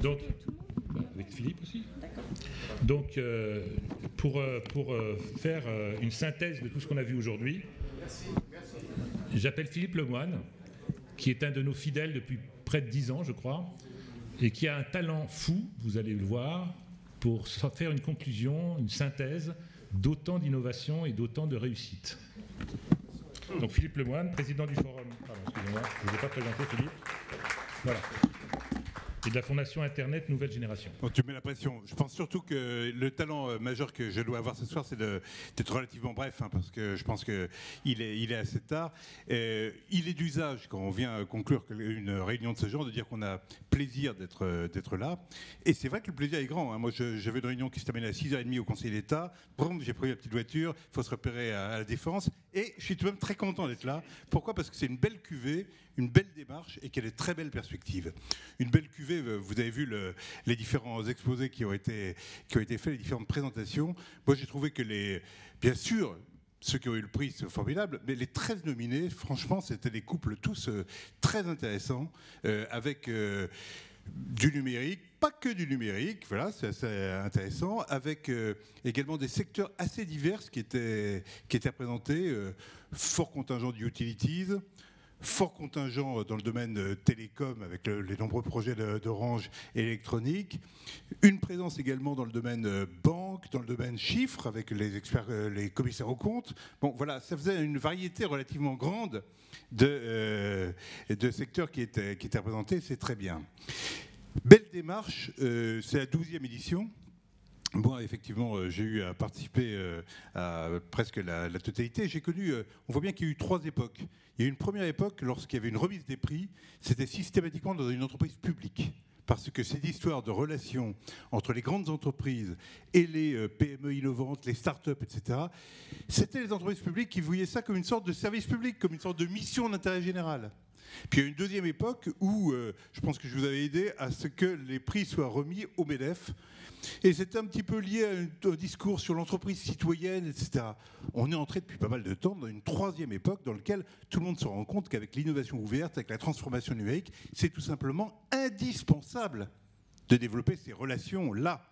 Donc, avec Philippe aussi. Donc, pour faire une synthèse de tout ce qu'on a vu aujourd'hui, j'appelle Philippe Lemoine, qui est un de nos fidèles depuis près de 10 ans, je crois, et qui a un talent fou, vous allez le voir, pour faire une conclusion, une synthèse d'autant d'innovation et d'autant de réussite. Donc Philippe Lemoine, président du Forum... Pardon, excusez-moi, je ne vous ai pas présenté Philippe. Voilà. Et de la Fondation Internet Nouvelle Génération. Bon, tu mets la pression. Je pense surtout que le talent majeur que je dois avoir ce soir, c'est d'être relativement bref, hein, parce que je pense qu'il est assez tard. Il est d'usage, quand on vient conclure une réunion de ce genre, de dire qu'on a plaisir d'être là. Et c'est vrai que le plaisir est grand. Hein. Moi, j'avais une réunion qui se terminait à 6h30 au Conseil d'État. J'ai pris la petite voiture, il faut se repérer à la Défense. Et je suis tout de même très content d'être là. Pourquoi ? Parce que c'est une belle cuvée, une belle démarche et qu'elle est très belle perspective. Une belle cuvée, vous avez vu les différents exposés qui ont été faits, les différentes présentations. Moi, j'ai trouvé que bien sûr, ceux qui ont eu le prix, c'est formidable, mais les 13 nominés, franchement, c'était des couples tous très intéressants, avec du numérique, pas que du numérique, voilà, c'est assez intéressant, avec également des secteurs assez divers qui étaient représentés, fort contingent d'utilities, fort contingent dans le domaine télécom avec les nombreux projets d'Orange et électronique, une présence également dans le domaine banque, dans le domaine chiffres avec les experts, les commissaires aux comptes. Bon, voilà, ça faisait une variété relativement grande de secteurs qui étaient représentés, c'est très bien. Belle démarche, c'est la 12e édition. Moi, effectivement, j'ai eu à participer à presque la totalité. J'ai connu, on voit bien qu'il y a eu 3 époques. Il y a eu une première époque, lorsqu'il y avait une remise des prix, c'était systématiquement dans une entreprise publique. Parce que cette histoire de relation entre les grandes entreprises et les PME innovantes, les start-up, etc., c'était les entreprises publiques qui voyaient ça comme une sorte de service public, comme une sorte de mission d'intérêt général. Puis il y a une deuxième époque où je pense que je vous avais aidé à ce que les prix soient remis au MEDEF. Et c'était un petit peu lié à un discours sur l'entreprise citoyenne, etc. On est entré depuis pas mal de temps dans une 3e époque dans laquelle tout le monde se rend compte qu'avec l'innovation ouverte, avec la transformation numérique, c'est tout simplement indispensable de développer ces relations-là.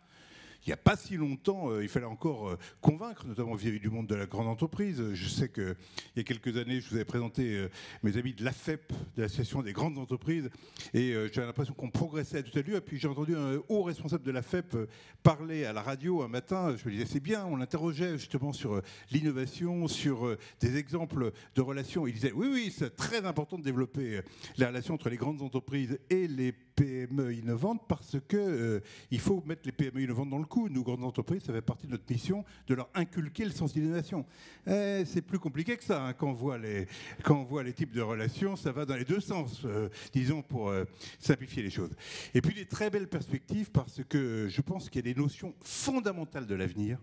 Il n'y a pas si longtemps, il fallait encore convaincre, notamment vis-à-vis du monde de la grande entreprise. Je sais qu'il y a quelques années, je vous avais présenté mes amis de l'AFEP, de l'Association des grandes entreprises, et j'avais l'impression qu'on progressait à tout allure. Et puis j'ai entendu un haut responsable de l'AFEP parler à la radio un matin. Je me disais, c'est bien, on l'interrogeait justement sur l'innovation, sur des exemples de relations. Il disait, oui, c'est très important de développer les relations entre les grandes entreprises et les PME innovantes parce qu'il faut mettre les PME innovantes dans le coup. Nous, grandes entreprises, ça fait partie de notre mission de leur inculquer le sens d'innovation. C'est plus compliqué que ça. Hein. Quand on voit les types de relations, ça va dans les deux sens, disons, pour simplifier les choses. Et puis, des très belles perspectives parce que je pense qu'il y a des notions fondamentales de l'avenir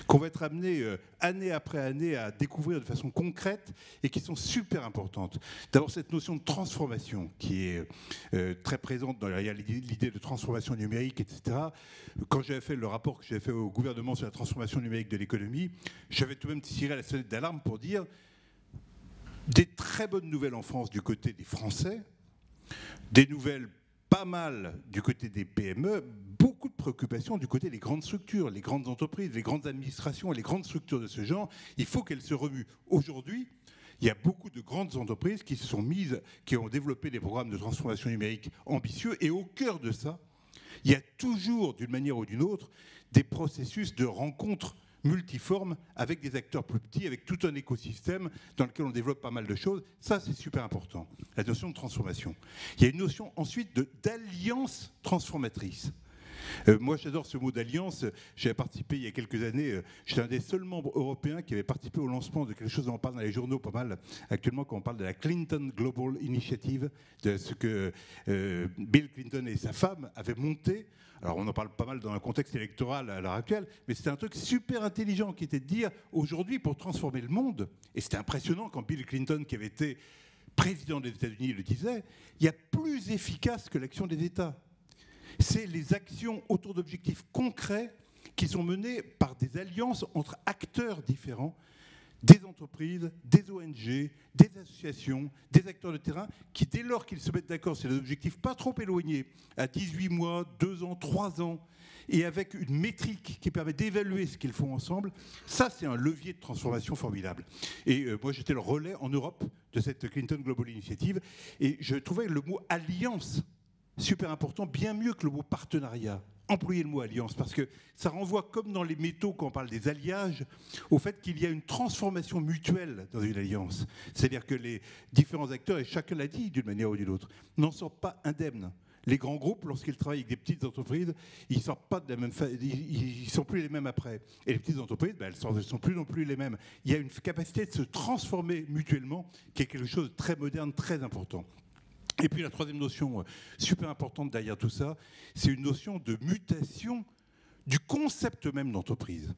qu'on va être amené année après année à découvrir de façon concrète et qui sont super importantes. D'abord, cette notion de transformation qui est très présente dans l'idée de transformation numérique, etc. Quand j'avais fait le rapport que j'avais fait au gouvernement sur la transformation numérique de l'économie, j'avais tout de même tiré la sonnette d'alarme pour dire des très bonnes nouvelles en France du côté des Français, des nouvelles pas mal du côté des PME, beaucoup de préoccupations du côté des grandes structures, les grandes entreprises, les grandes administrations et les grandes structures de ce genre. Il faut qu'elles se remuent. Aujourd'hui, il y a beaucoup de grandes entreprises qui se sont mises, qui ont développé des programmes de transformation numérique ambitieux. Et au cœur de ça, il y a toujours, d'une manière ou d'une autre, des processus de rencontres multiforme avec des acteurs plus petits, avec tout un écosystème dans lequel on développe pas mal de choses. Ça, c'est super important, la notion de transformation. Il y a une notion ensuite d'alliance transformatrice. Moi, j'adore ce mot d'alliance. J'ai participé il y a quelques années, j'étais un des seuls membres européens qui avait participé au lancement de quelque chose dont on parle dans les journaux pas mal actuellement, quand on parle de la Clinton Global Initiative, de ce que Bill Clinton et sa femme avaient monté. Alors on en parle pas mal dans un contexte électoral à l'heure actuelle, mais c'était un truc super intelligent qui était de dire, aujourd'hui, pour transformer le monde, et c'était impressionnant quand Bill Clinton, qui avait été président des États-Unis, le disait, il y a plus efficace que l'action des États. C'est les actions autour d'objectifs concrets qui sont menées par des alliances entre acteurs différents, des entreprises, des ONG, des associations, des acteurs de terrain qui, dès lors qu'ils se mettent d'accord sur des objectifs pas trop éloignés, à 18 mois, 2 ans, 3 ans, et avec une métrique qui permet d'évaluer ce qu'ils font ensemble, ça c'est un levier de transformation formidable. Et moi j'étais le relais en Europe de cette Clinton Global Initiative, et je trouvais le mot alliance super important, bien mieux que le mot partenariat. Employer le mot alliance, parce que ça renvoie, comme dans les métaux quand on parle des alliages, au fait qu'il y a une transformation mutuelle dans une alliance. C'est-à-dire que les différents acteurs, et chacun l'a dit d'une manière ou d'une autre, n'en sortent pas indemnes. Les grands groupes, lorsqu'ils travaillent avec des petites entreprises, ils ne sortent pas de la même ils sont plus les mêmes après. Et les petites entreprises, elles ne sont plus non plus les mêmes. Il y a une capacité de se transformer mutuellement qui est quelque chose de très moderne, très important. Et puis la troisième notion super importante derrière tout ça, c'est une notion de mutation du concept même d'entreprise.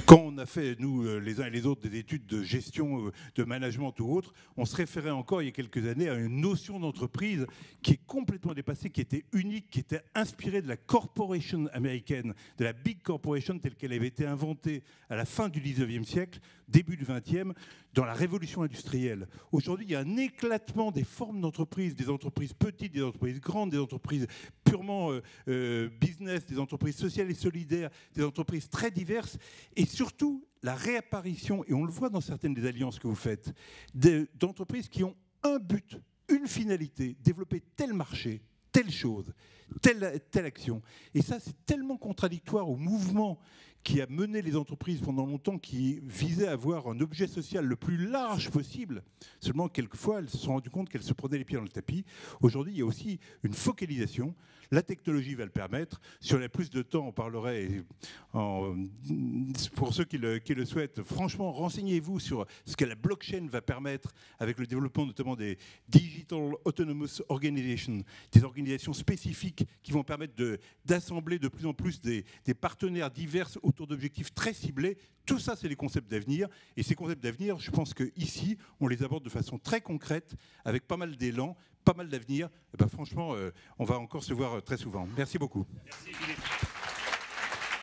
Quand on a fait, nous, les uns et les autres, des études de gestion, de management ou autre, on se référait encore il y a quelques années à une notion d'entreprise qui est complètement dépassée, qui était unique, qui était inspirée de la corporation américaine, de la big corporation telle qu'elle avait été inventée à la fin du 19e siècle, début du 20e, dans la révolution industrielle. Aujourd'hui, il y a un éclatement des formes d'entreprise, des entreprises petites, des entreprises grandes, des entreprises purement business, des entreprises sociales et solidaires, des entreprises très diverses, et surtout la réapparition, et on le voit dans certaines des alliances que vous faites, d'entreprises qui ont un but, une finalité, développer tel marché, telle chose, telle action. Et ça, c'est tellement contradictoire au mouvement qui a mené les entreprises pendant longtemps, qui visait à avoir un objet social le plus large possible. Seulement, quelquefois, elles se sont rendues compte qu'elles se prenaient les pieds dans le tapis. Aujourd'hui, il y a aussi une focalisation. La technologie va le permettre. Si on a plus de temps, on parlerait, pour ceux qui le souhaitent, franchement, renseignez-vous sur ce que la blockchain va permettre avec le développement notamment des Digital Autonomous Organizations, des organisations spécifiques qui vont permettre d'assembler de plus en plus des partenaires divers autour d'objectifs très ciblés. Tout ça, c'est des concepts d'avenir. Et ces concepts d'avenir, je pense qu'ici, on les aborde de façon très concrète, avec pas mal d'élan, pas mal d'avenir. Et ben, franchement, on va encore se voir très souvent. Merci beaucoup. Merci Philippe.